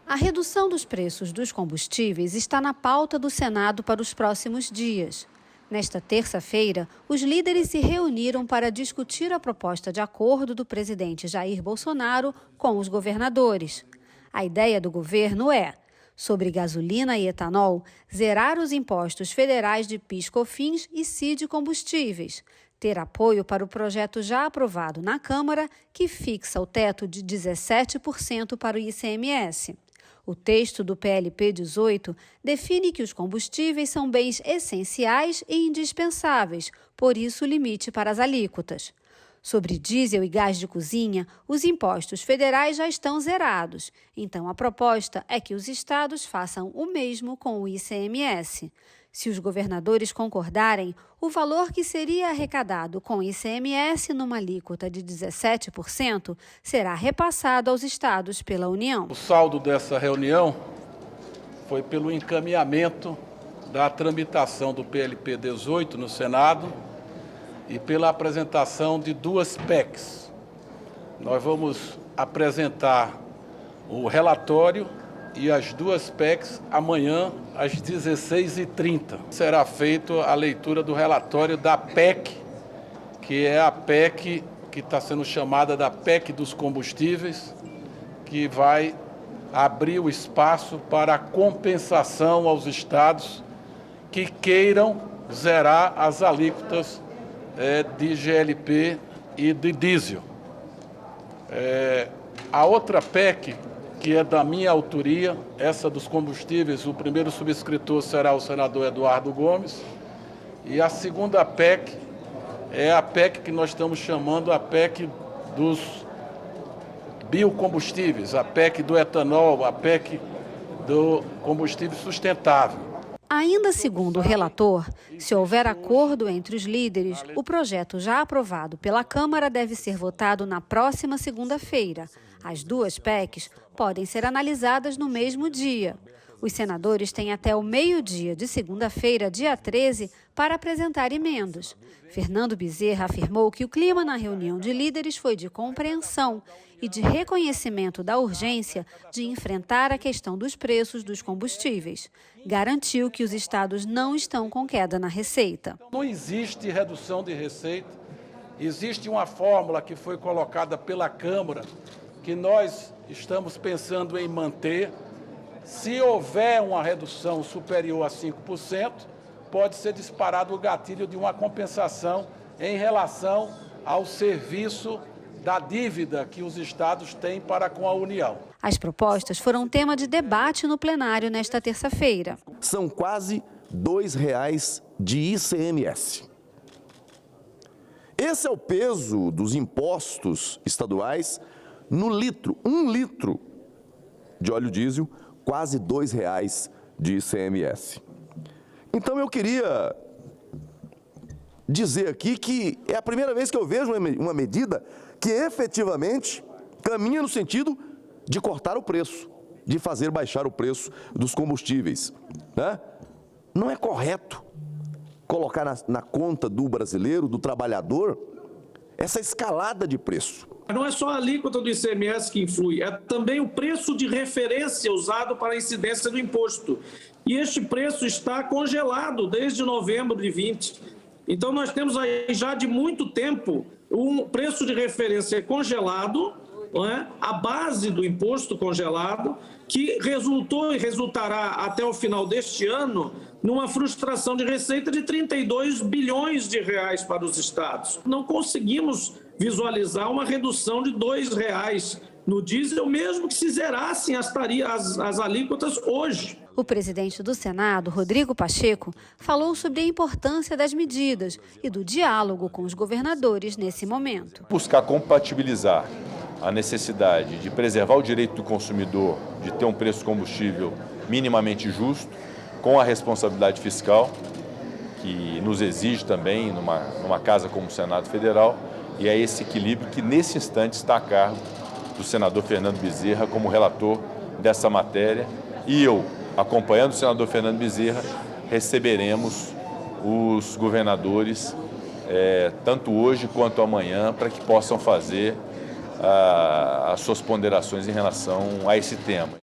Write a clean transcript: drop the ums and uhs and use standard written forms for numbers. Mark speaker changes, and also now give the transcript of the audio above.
Speaker 1: A redução dos preços dos combustíveis está na pauta do Senado para os próximos dias. Nesta terça-feira, os líderes se reuniram para discutir a proposta de acordo do presidente Jair Bolsonaro com os governadores. A ideia do governo é, sobre gasolina e etanol, zerar os impostos federais de PIS/COFINS e CID combustíveis, ter apoio para o projeto já aprovado na Câmara, que fixa o teto de 17% para o ICMS. O texto do PLP 18 define que os combustíveis são bens essenciais e indispensáveis, por isso o limite para as alíquotas. Sobre diesel e gás de cozinha, os impostos federais já estão zerados, então a proposta é que os estados façam o mesmo com o ICMS. Se os governadores concordarem, o valor que seria arrecadado com ICMS numa alíquota de 17% será repassado aos estados pela União.
Speaker 2: O saldo dessa reunião foi pelo encaminhamento da tramitação do PLP 18 no Senado e pela apresentação de duas PECs. Nós vamos apresentar o relatório e as duas PECs amanhã às 16h30. Será feita a leitura do relatório da PEC, que é a PEC que está sendo chamada da PEC dos combustíveis, que vai abrir o espaço para a compensação aos estados que queiram zerar as alíquotas de GLP e de diesel. A outra PEC, que é da minha autoria, essa dos combustíveis, o primeiro subscritor será o senador Eduardo Gomes, e a segunda PEC é a PEC que nós estamos chamando a PEC dos biocombustíveis, a PEC do etanol, a PEC do combustível sustentável.
Speaker 1: Ainda segundo o relator, se houver acordo entre os líderes, o projeto já aprovado pela Câmara deve ser votado na próxima segunda-feira. As duas PECs podem ser analisadas no mesmo dia. Os senadores têm até o meio-dia de segunda-feira, dia 13, para apresentar emendas. Fernando Bezerra afirmou que o clima na reunião de líderes foi de compreensão e de reconhecimento da urgência de enfrentar a questão dos preços dos combustíveis. Garantiu que os estados não estão com queda na receita.
Speaker 2: Não existe redução de receita, existe uma fórmula que foi colocada pela Câmara, que nós estamos pensando em manter. Se houver uma redução superior a 5%, pode ser disparado o gatilho de uma compensação em relação ao serviço da dívida que os estados têm para com a União.
Speaker 1: As propostas foram tema de debate no plenário nesta terça-feira.
Speaker 3: São quase R$ 2,00 de ICMS. Esse é o peso dos impostos estaduais no litro. 1 litro de óleo diesel, quase R$ 2,00 de ICMS. Então eu queria dizer aqui que é a primeira vez que eu vejo uma medida que efetivamente caminha no sentido de cortar o preço, de fazer baixar o preço dos combustíveis, né? Não é correto colocar na conta do brasileiro, do trabalhador, essa escalada de preço.
Speaker 4: Não é só a alíquota do ICMS que influi, é também o preço de referência usado para a incidência do imposto. E este preço está congelado desde novembro de 20. Então nós temos aí já de muito tempo um preço de referência congelado, não é? A base do imposto congelado, que resultou e resultará até o final deste ano numa frustração de receita de 32 bilhões de reais para os estados. Não conseguimos visualizar uma redução de R$ 2,00 no diesel, mesmo que se zerassem as alíquotas hoje.
Speaker 1: O presidente do Senado, Rodrigo Pacheco, falou sobre a importância das medidas e do diálogo com os governadores nesse momento.
Speaker 5: Buscar compatibilizar a necessidade de preservar o direito do consumidor de ter um preço de combustível minimamente justo, com a responsabilidade fiscal, que nos exige também numa casa como o Senado Federal, e é esse equilíbrio que nesse instante está a cargo do senador Fernando Bezerra como relator dessa matéria, e eu, acompanhando o senador Fernando Bezerra, receberemos os governadores tanto hoje quanto amanhã, para que possam fazer as suas ponderações em relação a esse tema.